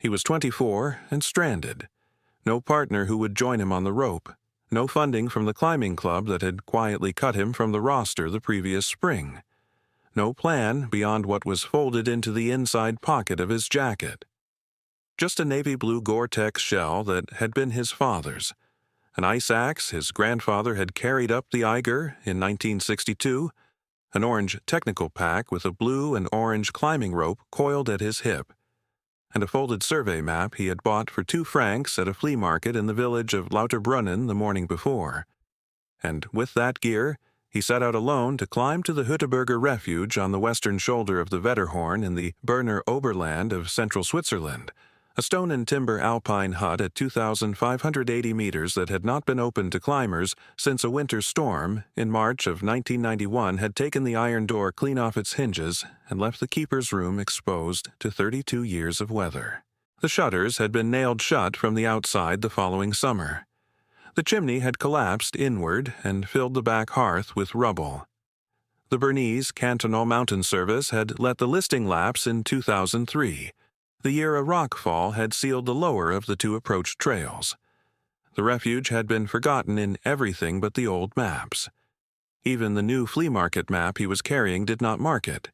He was 24 and stranded. No partner who would join him on the rope. No funding from the climbing club that had quietly cut him from the roster the previous spring. No plan beyond what was folded into the inside pocket of his jacket. Just a navy blue Gore-Tex shell that had been his father's. An ice axe his grandfather had carried up the Eiger in 1962, an orange technical pack with a blue and orange climbing rope coiled at his hip, and a folded survey map he had bought for 2 francs at a flea market in the village of Lauterbrunnen the morning before. And with that gear, he set out alone to climb to the Hütteberger Refuge on the western shoulder of the Wetterhorn in the Berner Oberland of central Switzerland, a stone and timber Alpine hut at 2,580 meters that had not been opened to climbers since a winter storm in March of 1991 had taken the iron door clean off its hinges and left the keeper's room exposed to 32 years of weather. The shutters had been nailed shut from the outside the following summer. The chimney had collapsed inward and filled the back hearth with rubble. The Bernese Cantonal Mountain Service had let the listing lapse in 2003, the year a rock fall had sealed the lower of the 2 approach trails. The refuge had been forgotten in everything but the old maps. Even the new flea market map he was carrying did not mark it.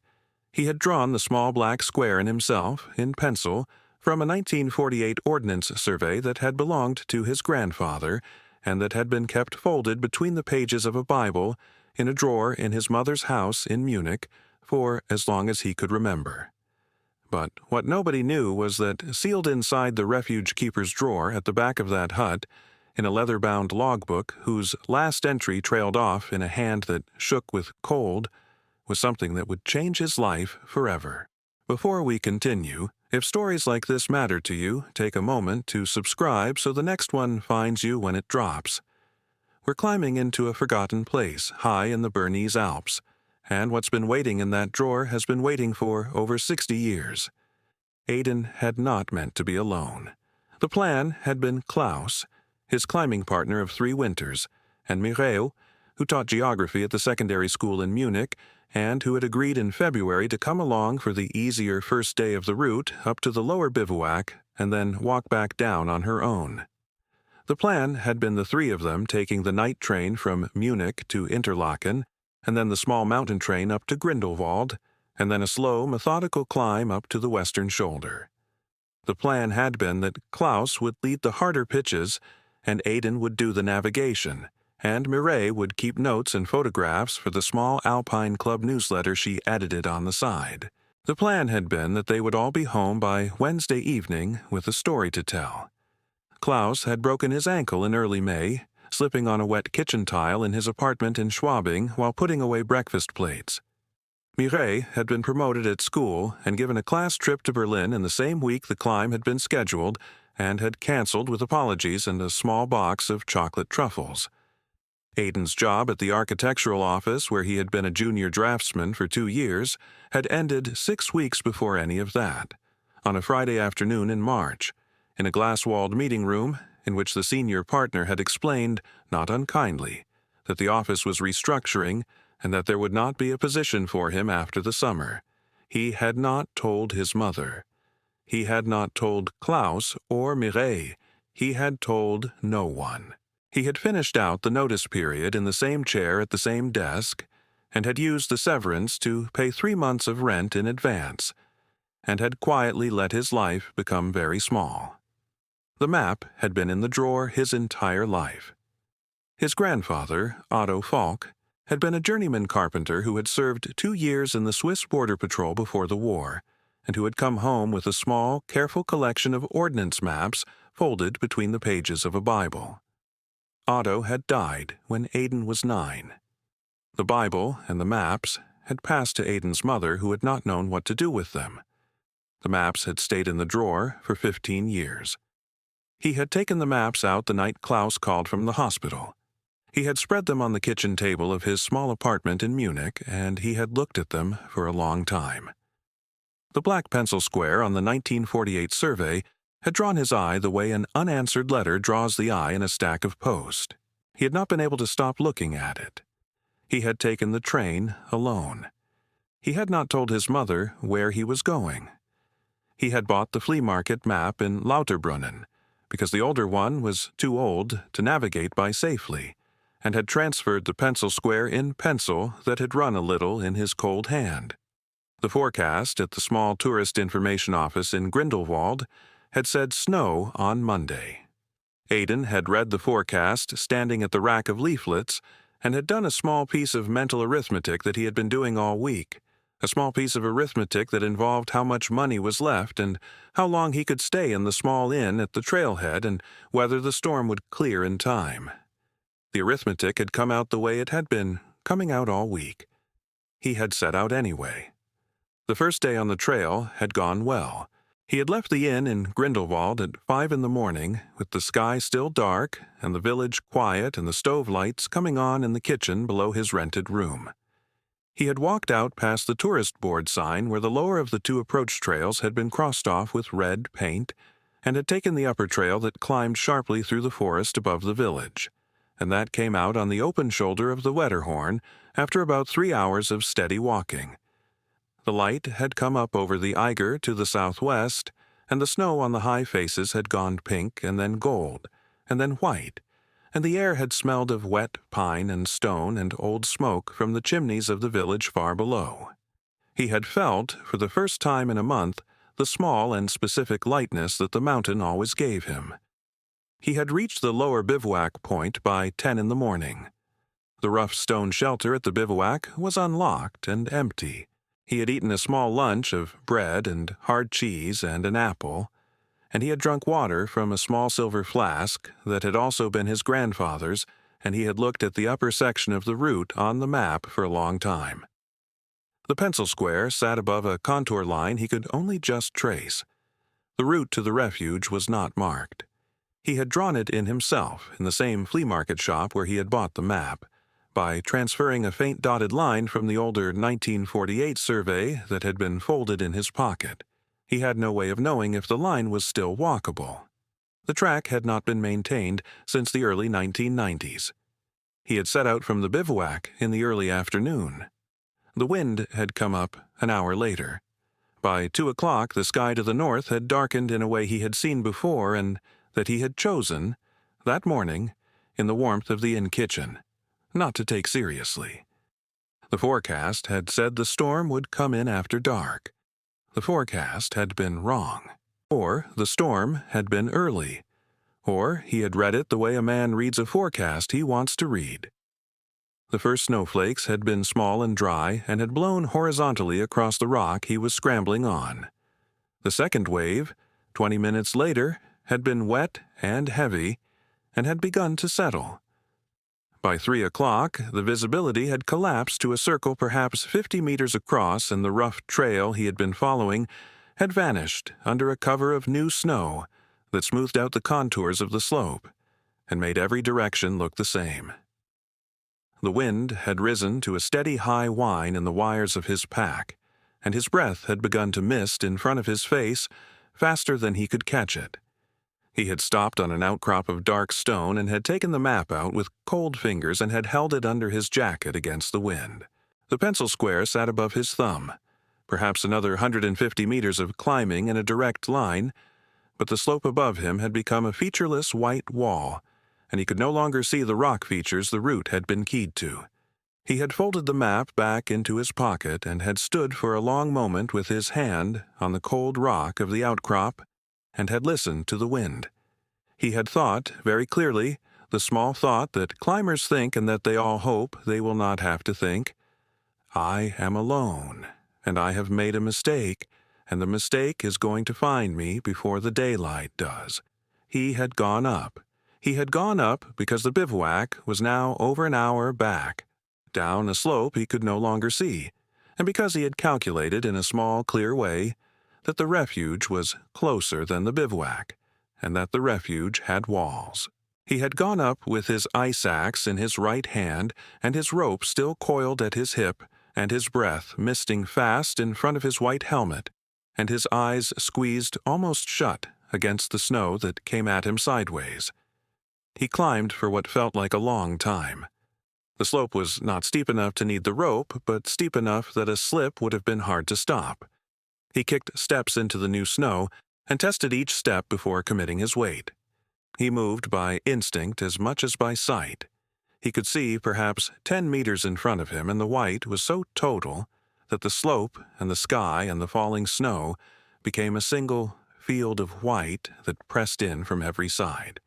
He had drawn the small black square in himself, in pencil, from a 1948 ordnance survey that had belonged to his grandfather and that had been kept folded between the pages of a Bible in a drawer in his mother's house in Munich for as long as he could remember. But what nobody knew was that sealed inside the refuge keeper's drawer at the back of that hut, in a leather-bound logbook whose last entry trailed off in a hand that shook with cold, was something that would change his life forever. Before we continue, if stories like this matter to you, take a moment to subscribe so the next one finds you when it drops. We're climbing into a forgotten place high in the Bernese Alps, and what's been waiting in that drawer has been waiting for over 60 years. Aidan had not meant to be alone. The plan had been Klaus, his climbing partner of 3 winters, and Mireille, who taught geography at the secondary school in Munich, and who had agreed in February to come along for the easier first day of the route up to the lower bivouac and then walk back down on her own. The plan had been the 3 of them taking the night train from Munich to Interlaken, and then the small mountain train up to Grindelwald, and then a slow, methodical climb up to the western shoulder. The plan had been that Klaus would lead the harder pitches, and Aidan would do the navigation, and Mireille would keep notes and photographs for the small Alpine Club newsletter she edited on the side. The plan had been that they would all be home by Wednesday evening with a story to tell. Klaus had broken his ankle in early May, slipping on a wet kitchen tile in his apartment in Schwabing while putting away breakfast plates. Mireille had been promoted at school and given a class trip to Berlin in the same week the climb had been scheduled and had canceled with apologies and a small box of chocolate truffles. Aidan's job at the architectural office, where he had been a junior draftsman for 2 years, had ended 6 weeks before any of that, on a Friday afternoon in March, in a glass-walled meeting room in which the senior partner had explained, not unkindly, that the office was restructuring and that there would not be a position for him after the summer. He had not told his mother. He had not told Klaus or Mireille. He had told no one. He had finished out the notice period in the same chair at the same desk, and had used the severance to pay 3 months of rent in advance, and had quietly let his life become very small. The map had been in the drawer his entire life. His grandfather, Otto Falk, had been a journeyman carpenter who had served 2 years in the Swiss Border Patrol before the war, and who had come home with a small, careful collection of ordnance maps folded between the pages of a Bible. Otto had died when Aidan was 9. The Bible and the maps had passed to Aidan's mother, who had not known what to do with them. The maps had stayed in the drawer for 15 years. He had taken the maps out the night Klaus called from the hospital. He had spread them on the kitchen table of his small apartment in Munich, and he had looked at them for a long time. The black pencil square on the 1948 survey had drawn his eye the way an unanswered letter draws the eye in a stack of post. He had not been able to stop looking at it. He had taken the train alone. He had not told his mother where he was going. He had bought the flea market map in Lauterbrunnen, because the older one was too old to navigate by safely, and had transferred the pencil square in pencil that had run a little in his cold hand. The forecast at the small tourist information office in Grindelwald had said snow on Monday. Aidan had read the forecast standing at the rack of leaflets and had done a small piece of mental arithmetic that he had been doing all week, a small piece of arithmetic that involved how much money was left and how long he could stay in the small inn at the trailhead and whether the storm would clear in time. The arithmetic had come out the way it had been coming out all week. He had set out anyway. The first day on the trail had gone well. He had left the inn in Grindelwald at 5 in the morning, with the sky still dark and the village quiet and the stove lights coming on in the kitchen below his rented room. He had walked out past the tourist board sign where the lower of the two approach trails had been crossed off with red paint, and had taken the upper trail that climbed sharply through the forest above the village, and that came out on the open shoulder of the Wetterhorn after about 3 hours of steady walking. The light had come up over the Eiger to the southwest, and the snow on the high faces had gone pink and then gold, and then white, and the air had smelled of wet pine and stone and old smoke from the chimneys of the village far below. He had felt, for the first time in a month, the small and specific lightness that the mountain always gave him. He had reached the lower bivouac point by 10 in the morning. The rough stone shelter at the bivouac was unlocked and empty. He had eaten a small lunch of bread and hard cheese and an apple, and he had drunk water from a small silver flask that had also been his grandfather's, and he had looked at the upper section of the route on the map for a long time. The pencil square sat above a contour line he could only just trace. The route to the refuge was not marked. He had drawn it in himself in the same flea market shop where he had bought the map, by transferring a faint dotted line from the older 1948 survey that had been folded in his pocket. He had no way of knowing if the line was still walkable. The track had not been maintained since the early 1990s. He had set out from the bivouac in the early afternoon. The wind had come up an hour later. By 2 o'clock, the sky to the north had darkened in a way he had seen before and that he had chosen, that morning, in the warmth of the inn kitchen, not to take seriously. The forecast had said the storm would come in after dark. The forecast had been wrong. Or the storm had been early. Or he had read it the way a man reads a forecast he wants to read. The first snowflakes had been small and dry and had blown horizontally across the rock he was scrambling on. The second wave, 20 minutes later, had been wet and heavy and had begun to settle. By 3 o'clock, the visibility had collapsed to a circle perhaps 50 meters across, and the rough trail he had been following had vanished under a cover of new snow that smoothed out the contours of the slope and made every direction look the same. The wind had risen to a steady high whine in the wires of his pack, and his breath had begun to mist in front of his face faster than he could catch it. He had stopped on an outcrop of dark stone and had taken the map out with cold fingers and had held it under his jacket against the wind. The pencil square sat above his thumb, perhaps another 150 meters of climbing in a direct line, but the slope above him had become a featureless white wall, and he could no longer see the rock features the route had been keyed to. He had folded the map back into his pocket and had stood for a long moment with his hand on the cold rock of the outcrop and had listened to the wind. He had thought, very clearly, the small thought that climbers think and that they all hope they will not have to think. I am alone, and I have made a mistake, and the mistake is going to find me before the daylight does. He had gone up. He had gone up because the bivouac was now over an hour back, down a slope he could no longer see, and because he had calculated in a small, clear way that the refuge was closer than the bivouac, and that the refuge had walls. He had gone up with his ice axe in his right hand and his rope still coiled at his hip and his breath misting fast in front of his white helmet and his eyes squeezed almost shut against the snow that came at him sideways. He climbed for what felt like a long time. The slope was not steep enough to need the rope, but steep enough that a slip would have been hard to stop. He kicked steps into the new snow and tested each step before committing his weight. He moved by instinct as much as by sight. He could see perhaps 10 meters in front of him, and the white was so total that the slope and the sky and the falling snow became a single field of white that pressed in from every side.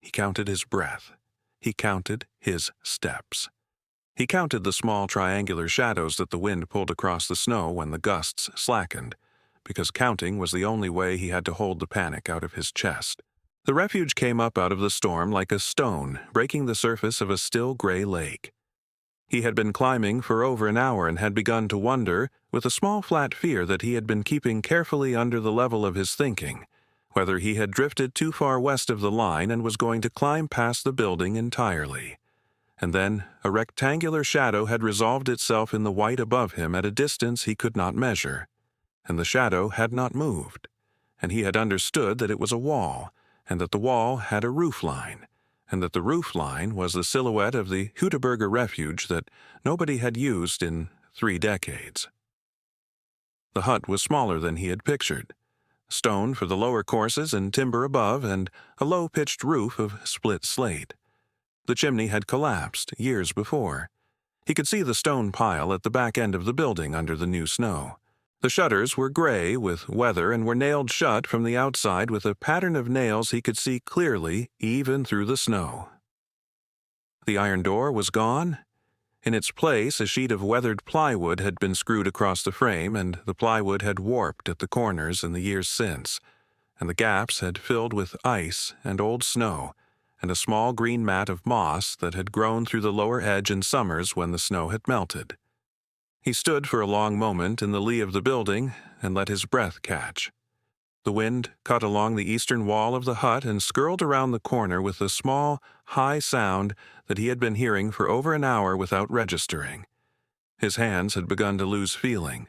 He counted his breath. He counted his steps. He counted the small triangular shadows that the wind pulled across the snow when the gusts slackened, because counting was the only way he had to hold the panic out of his chest. The refuge came up out of the storm like a stone breaking the surface of a still gray lake. He had been climbing for over an hour and had begun to wonder, with a small flat fear that he had been keeping carefully under the level of his thinking, whether he had drifted too far west of the line and was going to climb past the building entirely. And then a rectangular shadow had resolved itself in the white above him at a distance he could not measure, and the shadow had not moved, and he had understood that it was a wall, and that the wall had a roof line, and that the roof line was the silhouette of the Hüteberger refuge that nobody had used in 3 decades. The hut was smaller than he had pictured. Stone for the lower courses and timber above, and a low-pitched roof of split slate. The chimney had collapsed years before. He could see the stone pile at the back end of the building under the new snow. The shutters were gray with weather and were nailed shut from the outside with a pattern of nails he could see clearly even through the snow. The iron door was gone. In its place, a sheet of weathered plywood had been screwed across the frame, and the plywood had warped at the corners in the years since, and the gaps had filled with ice and old snow, and a small green mat of moss that had grown through the lower edge in summers when the snow had melted. He stood for a long moment in the lee of the building and let his breath catch. The wind cut along the eastern wall of the hut and skirled around the corner with a small, high sound that he had been hearing for over an hour without registering. His hands had begun to lose feeling.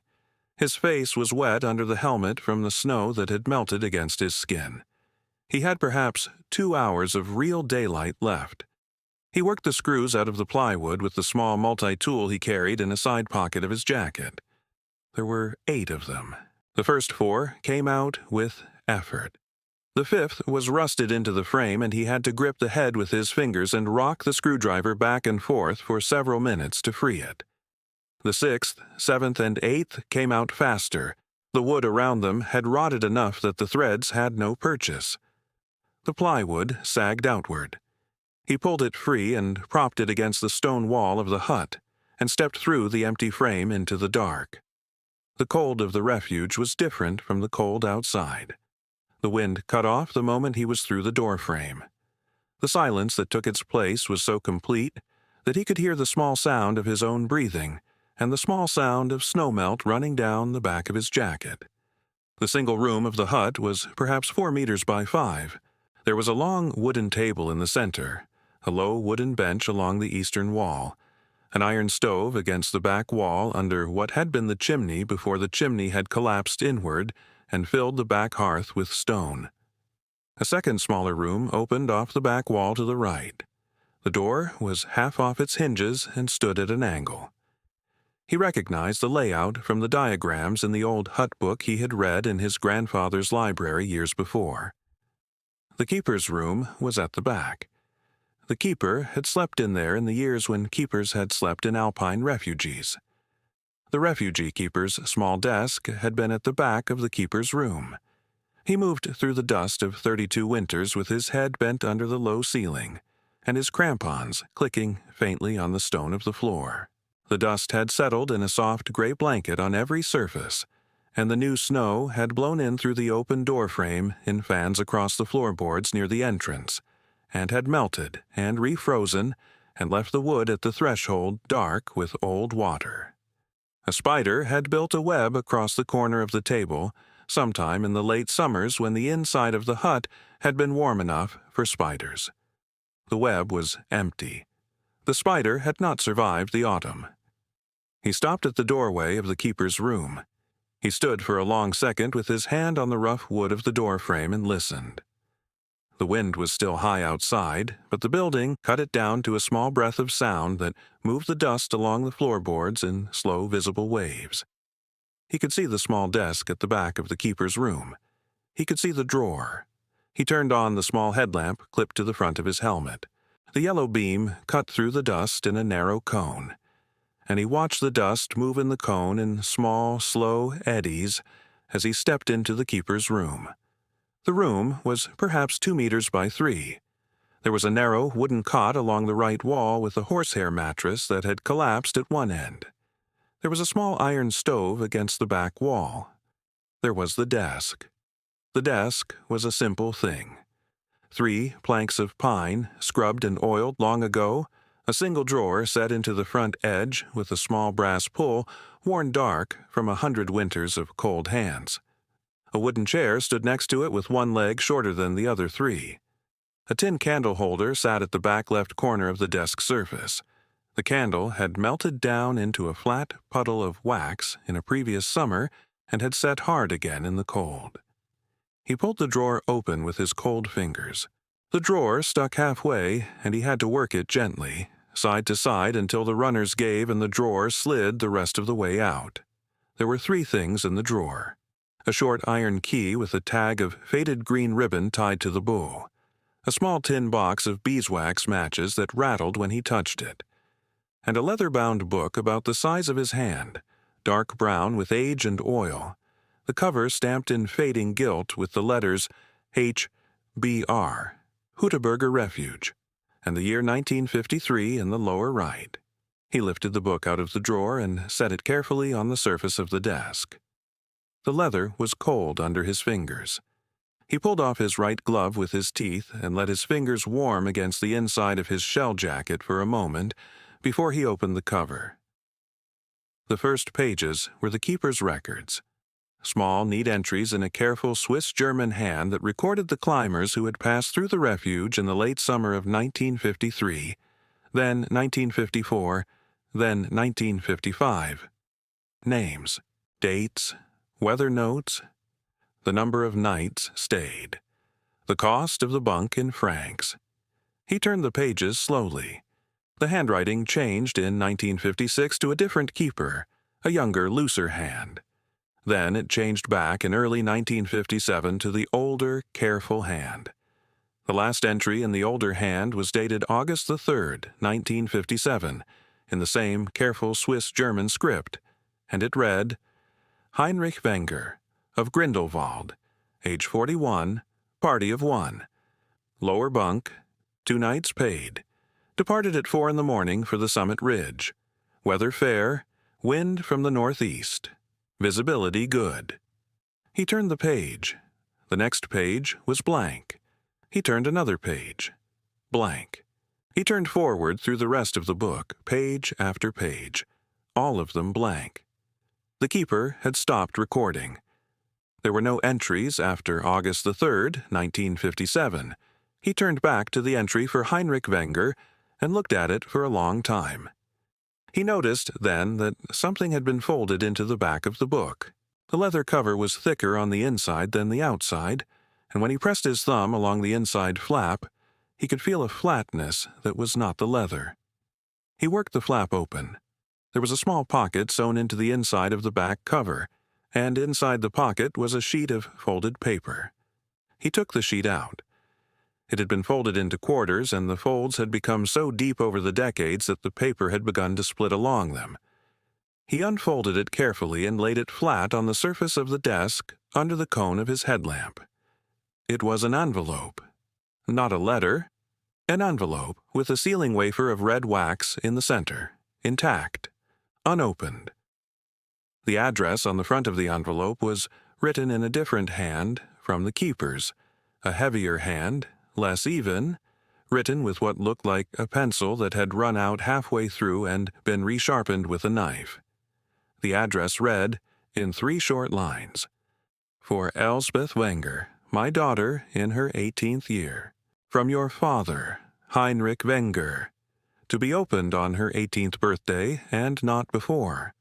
His face was wet under the helmet from the snow that had melted against his skin. He had perhaps 2 hours of real daylight left. He worked the screws out of the plywood with the small multi-tool he carried in a side pocket of his jacket. There were 8 of them. The first 4 came out with effort. The 5th was rusted into the frame, and he had to grip the head with his fingers and rock the screwdriver back and forth for several minutes to free it. The 6th, 7th, and 8th came out faster. The wood around them had rotted enough that the threads had no purchase. The plywood sagged outward. He pulled it free and propped it against the stone wall of the hut, and stepped through the empty frame into the dark. The cold of the refuge was different from the cold outside. The wind cut off the moment he was through the door frame. The silence that took its place was so complete that he could hear the small sound of his own breathing and the small sound of snowmelt running down the back of his jacket. The single room of the hut was perhaps 4 meters by 5. There was a long wooden table in the center, a low wooden bench along the eastern wall, an iron stove against the back wall under what had been the chimney before the chimney had collapsed inward and filled the back hearth with stone. A second smaller room opened off the back wall to the right. The door was half off its hinges and stood at an angle. He recognized the layout from the diagrams in the old hut book he had read in his grandfather's library years before. The keeper's room was at the back. The keeper had slept in there in the years when keepers had slept in Alpine refugees. The refugee keeper's small desk had been at the back of the keeper's room. He moved through the dust of 32 winters with his head bent under the low ceiling, and his crampons clicking faintly on the stone of the floor. The dust had settled in a soft gray blanket on every surface, and the new snow had blown in through the open door frame in fans across the floorboards near the entrance, and had melted and refrozen and left the wood at the threshold dark with old water. A spider had built a web across the corner of the table sometime in the late summers when the inside of the hut had been warm enough for spiders. The web was empty. The spider had not survived the autumn. He stopped at the doorway of the keeper's room. He stood for a long second with his hand on the rough wood of the door frame and listened. The wind was still high outside, but the building cut it down to a small breath of sound that moved the dust along the floorboards in slow, visible waves. He could see the small desk at the back of the keeper's room. He could see the drawer. He turned on the small headlamp clipped to the front of his helmet. The yellow beam cut through the dust in a narrow cone, and he watched the dust move in the cone in small, slow eddies as he stepped into the keeper's room. The room was perhaps 2 meters by 3. There was a narrow wooden cot along the right wall with a horsehair mattress that had collapsed at one end. There was a small iron stove against the back wall. There was the desk. The desk was a simple thing. 3 planks of pine, scrubbed and oiled long ago, a single drawer set into the front edge with a small brass pull worn dark from 100 winters of cold hands. A wooden chair stood next to it with one leg shorter than the other 3. A tin candle holder sat at the back left corner of the desk surface. The candle had melted down into a flat puddle of wax in a previous summer and had set hard again in the cold. He pulled the drawer open with his cold fingers. The drawer stuck halfway, and he had to work it gently, side to side until the runners gave and the drawer slid the rest of the way out. There were 3 things in the drawer: a short iron key with a tag of faded green ribbon tied to the bow, a small tin box of beeswax matches that rattled when he touched it, and a leather-bound book about the size of his hand, dark brown with age and oil, the cover stamped in fading gilt with the letters H.B.R., Hutaburger Refuge, and the year 1953 in the lower right. He lifted the book out of the drawer and set it carefully on the surface of the desk. The leather was cold under his fingers. He pulled off his right glove with his teeth and let his fingers warm against the inside of his shell jacket for a moment before he opened the cover. The first pages were the keeper's records. Small, neat entries in a careful Swiss-German hand that recorded the climbers who had passed through the refuge in the late summer of 1953, then 1954, then 1955. Names, dates, weather notes, the number of nights stayed, the cost of the bunk in francs. He turned the pages slowly. The handwriting changed in 1956 to a different keeper, a younger, looser hand. Then it changed back in early 1957 to the older, careful hand. The last entry in the older hand was dated August the 3rd, 1957, in the same careful Swiss-German script, and it read, Heinrich Wenger, of Grindelwald, age 41, party of 1. Lower bunk, 2 nights paid. Departed at 4 in the morning for the summit ridge. Weather fair, wind from the northeast. Visibility good. He turned the page. The next page was blank. He turned another page. Blank. He turned forward through the rest of the book, page after page, all of them blank. The keeper had stopped recording. There were no entries after August the 3rd, 1957. He turned back to the entry for Heinrich Wenger and looked at it for a long time. He noticed, then, that something had been folded into the back of the book. The leather cover was thicker on the inside than the outside, and when he pressed his thumb along the inside flap, he could feel a flatness that was not the leather. He worked the flap open. There was a small pocket sewn into the inside of the back cover, and inside the pocket was a sheet of folded paper. He took the sheet out. It had been folded into quarters, and the folds had become so deep over the decades that the paper had begun to split along them. He unfolded it carefully and laid it flat on the surface of the desk under the cone of his headlamp. It was an envelope. Not a letter. An envelope with a sealing wafer of red wax in the center, intact, unopened. The address on the front of the envelope was written in a different hand from the keeper's, a heavier hand, less even, written with what looked like a pencil that had run out halfway through and been resharpened with a knife. The address read, in 3 short lines, For Elsbeth Wenger, my daughter in her 18th year, from your father, Heinrich Wenger, to be opened on her 18th birthday and not before.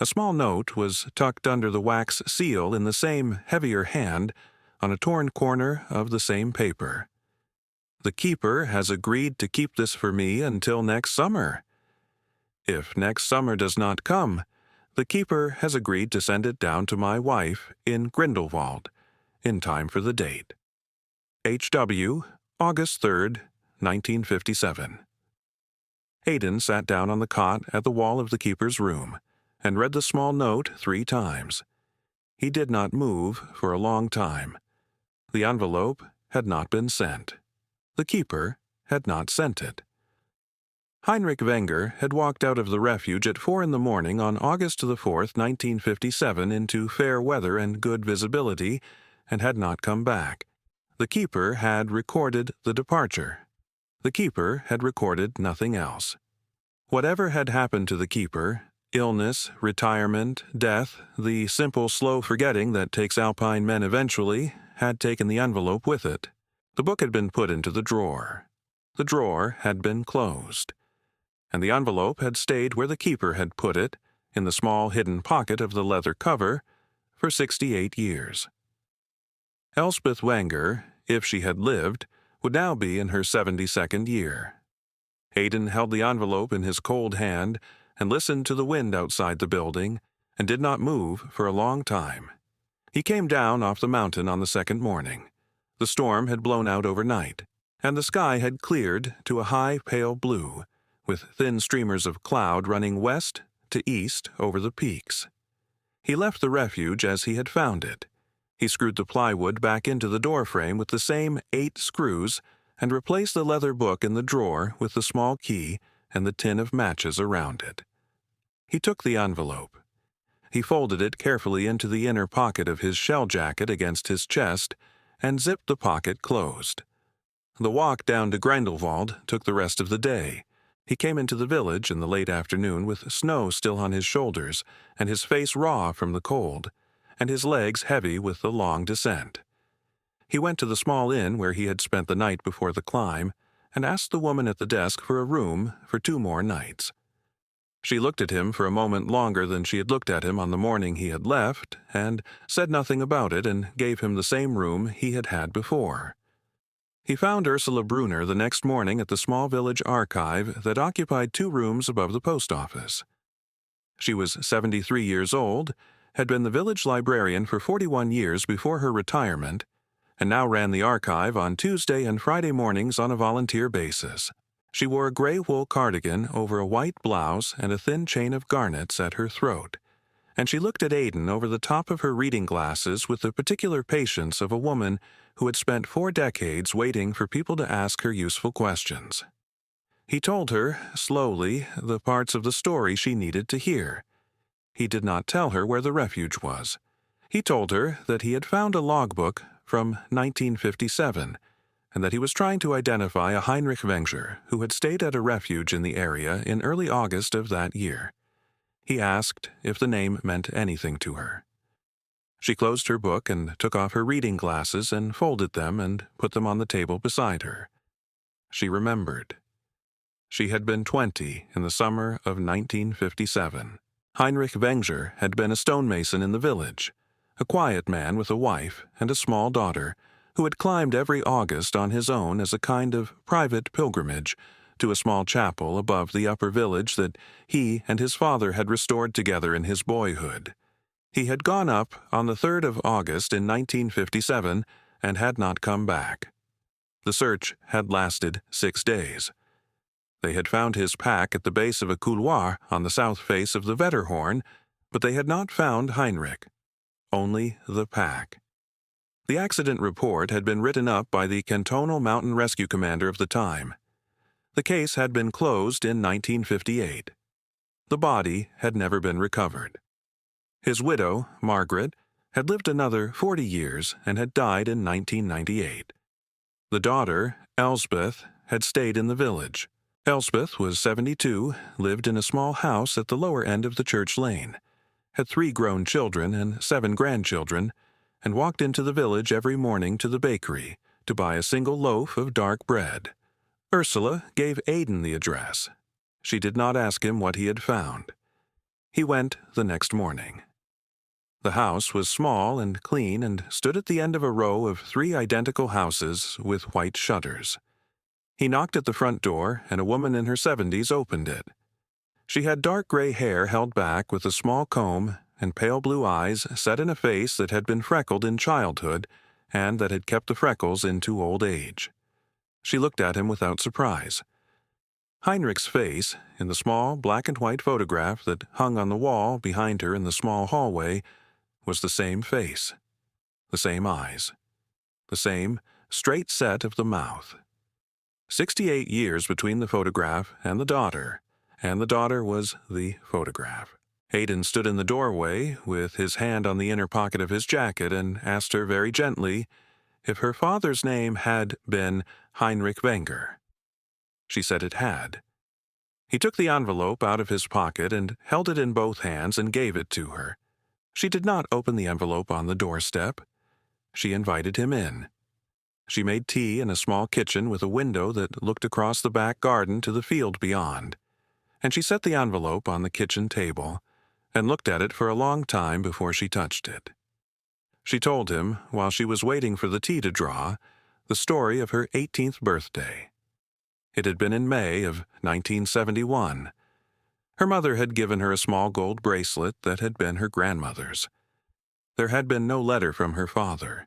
A small note was tucked under the wax seal in the same heavier hand on a torn corner of the same paper. The keeper has agreed to keep this for me until next summer. If next summer does not come, The keeper has agreed to send it down to my wife in Grindelwald, in time for the date. H.W., August 3rd, 1957. Aidan sat down on the cot at the wall of the keeper's room and read the small note 3 times. He did not move for a long time. The envelope had not been sent. The keeper had not sent it. Heinrich Wenger had walked out of the Refuge at 4 in the morning on August the 4th, 1957, into fair weather and good visibility, and had not come back. The keeper had recorded the departure. The keeper had recorded nothing else. Whatever had happened to the keeper, illness, retirement, death, the simple slow forgetting that takes Alpine men eventually, had taken the envelope with it. The book had been put into the drawer. The drawer had been closed. And the envelope had stayed where the keeper had put it, in the small hidden pocket of the leather cover, for 68 years. Elspeth Wenger, if she had lived, would now be in her 72nd year. Aidan held the envelope in his cold hand and listened to the wind outside the building, and did not move for a long time. He came down off the mountain on the second morning. The storm had blown out overnight, and the sky had cleared to a high pale blue, with thin streamers of cloud running west to east over the peaks. He left the Refuge as he had found it. He screwed the plywood back into the doorframe with the same 8 screws and replaced the leather book in the drawer with the small key and the tin of matches around it. He took the envelope. He folded it carefully into the inner pocket of his shell jacket against his chest and zipped the pocket closed. The walk down to Grindelwald took the rest of the day. He came into the village in the late afternoon with snow still on his shoulders and his face raw from the cold, and his legs heavy with the long descent. He went to the small inn where he had spent the night before the climb and asked the woman at the desk for a room for 2 more nights. She looked at him for a moment longer than she had looked at him on the morning he had left, and said nothing about it and gave him the same room he had had before. He found Ursula Brunner the next morning at the small village archive that occupied 2 rooms above the post office. She was 73 years old, had been the village librarian for 41 years before her retirement, and now ran the archive on Tuesday and Friday mornings on a volunteer basis. She wore a gray wool cardigan over a white blouse and a thin chain of garnets at her throat, and she looked at Aidan over the top of her reading glasses with the particular patience of a woman who had spent 4 decades waiting for people to ask her useful questions. He told her, slowly, the parts of the story she needed to hear. He did not tell her where the Refuge was. He told her that he had found a logbook from 1957, and that he was trying to identify a Heinrich Wenger who had stayed at a refuge in the area in early August of that year. He asked if the name meant anything to her. She closed her book and took off her reading glasses and folded them and put them on the table beside her. She remembered. She had been 20 in the summer of 1957. Heinrich Wenger had been a stonemason in the village, a quiet man with a wife and a small daughter, who had climbed every August on his own as a kind of private pilgrimage to a small chapel above the upper village that he and his father had restored together in his boyhood. He had gone up on the 3rd of August in 1957 and had not come back. The search had lasted 6 days. They had found his pack at the base of a couloir on the south face of the Wetterhorn, but they had not found Heinrich. Only the pack. The accident report had been written up by the cantonal mountain rescue commander of the time. The case had been closed in 1958. The body had never been recovered. His widow, Margaret, had lived another 40 years and had died in 1998. The daughter, Elspeth, had stayed in the village. Elspeth was 72, lived in a small house at the lower end of the church lane, had 3 grown children and 7 grandchildren, and walked into the village every morning to the bakery to buy a single loaf of dark bread. Ursula gave Aidan the address. She did not ask him what he had found. He went the next morning. The house was small and clean and stood at the end of a row of 3 identical houses with white shutters. He knocked at the front door, and a woman in her 70s opened it. She had dark gray hair held back with a small comb and pale blue eyes set in a face that had been freckled in childhood and that had kept the freckles into old age. She looked at him without surprise. Heinrich's face, in the small black and white photograph that hung on the wall behind her in the small hallway, was the same face, the same eyes, the same straight set of the mouth. 68 years between the photograph and the daughter was the photograph. Hayden stood in the doorway with his hand on the inner pocket of his jacket and asked her very gently if her father's name had been Heinrich Wenger. She said it had. He took the envelope out of his pocket and held it in both hands and gave it to her. She did not open the envelope on the doorstep. She invited him in. She made tea in a small kitchen with a window that looked across the back garden to the field beyond, and she set the envelope on the kitchen table and looked at it for a long time before she touched it. She told him, while she was waiting for the tea to draw, the story of her 18th birthday. It had been in May of 1971. Her mother had given her a small gold bracelet that had been her grandmother's. There had been no letter from her father.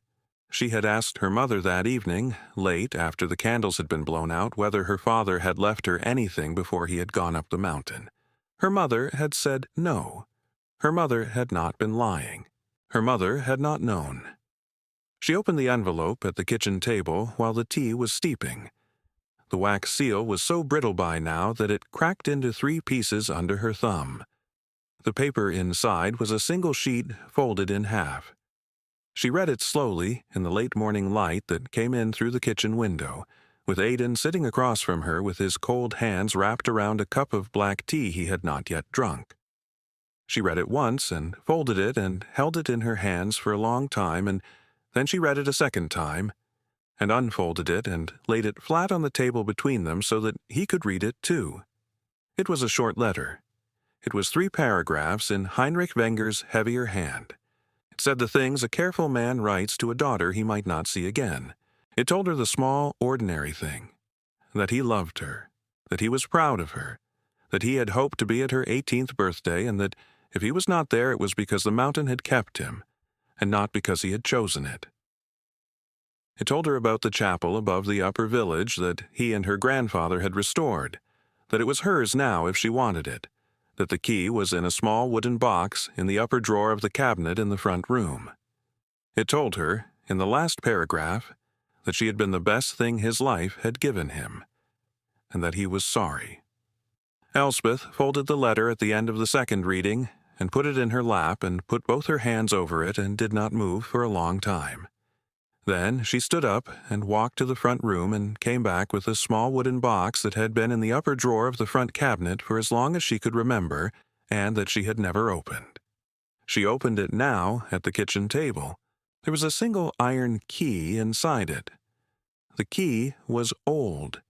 She had asked her mother that evening, late after the candles had been blown out, whether her father had left her anything before he had gone up the mountain. Her mother had said no. Her mother had not been lying. Her mother had not known. She opened the envelope at the kitchen table while the tea was steeping. The wax seal was so brittle by now that it cracked into 3 pieces under her thumb. The paper inside was a single sheet folded in half. She read it slowly in the late morning light that came in through the kitchen window, with Aidan sitting across from her with his cold hands wrapped around a cup of black tea he had not yet drunk. She read it once and folded it and held it in her hands for a long time, and then she read it a second time and unfolded it and laid it flat on the table between them so that he could read it too. It was a short letter. It was 3 paragraphs in Heinrich Wenger's heavier hand. It said the things a careful man writes to a daughter he might not see again. It told her the small, ordinary thing, that he loved her, that he was proud of her, that he had hoped to be at her 18th birthday, and that if he was not there it was because the mountain had kept him, and not because he had chosen it. It told her about the chapel above the upper village that he and her grandfather had restored, that it was hers now if she wanted it, that the key was in a small wooden box in the upper drawer of the cabinet in the front room. It told her, in the last paragraph, that she had been the best thing his life had given him, and that he was sorry. Elspeth folded the letter at the end of the second reading and put it in her lap and put both her hands over it and did not move for a long time. Then she stood up and walked to the front room and came back with a small wooden box that had been in the upper drawer of the front cabinet for as long as she could remember and that she had never opened. She opened it now at the kitchen table. There was a single iron key inside it. The key was old.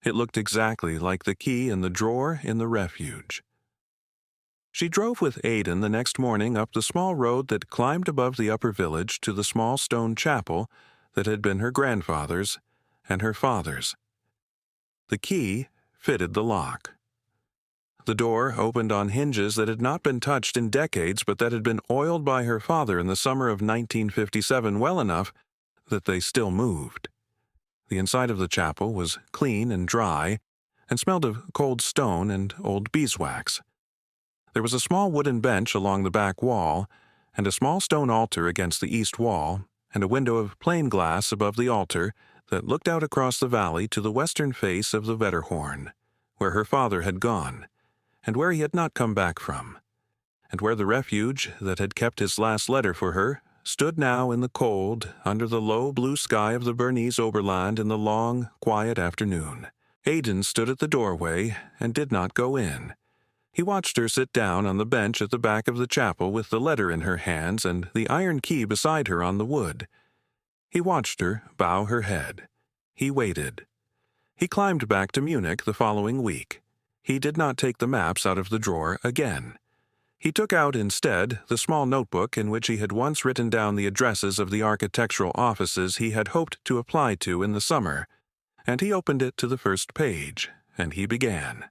It looked exactly like the key in the drawer in the Refuge. She drove with Aidan the next morning up the small road that climbed above the upper village to the small stone chapel that had been her grandfather's and her father's. The key fitted the lock. The door opened on hinges that had not been touched in decades but that had been oiled by her father in the summer of 1957 well enough that they still moved. The inside of the chapel was clean and dry and smelled of cold stone and old beeswax. There was a small wooden bench along the back wall, and a small stone altar against the east wall, and a window of plain glass above the altar that looked out across the valley to the western face of the Wetterhorn, where her father had gone, and where he had not come back from, and where the Refuge that had kept his last letter for her stood now in the cold, under the low blue sky of the Bernese Oberland in the long, quiet afternoon. Aidan stood at the doorway and did not go in. He watched her sit down on the bench at the back of the chapel with the letter in her hands and the iron key beside her on the wood. He watched her bow her head. He waited. He climbed back to Munich the following week. He did not take the maps out of the drawer again. He took out instead the small notebook in which he had once written down the addresses of the architectural offices he had hoped to apply to in the summer, and he opened it to the first page, and he began.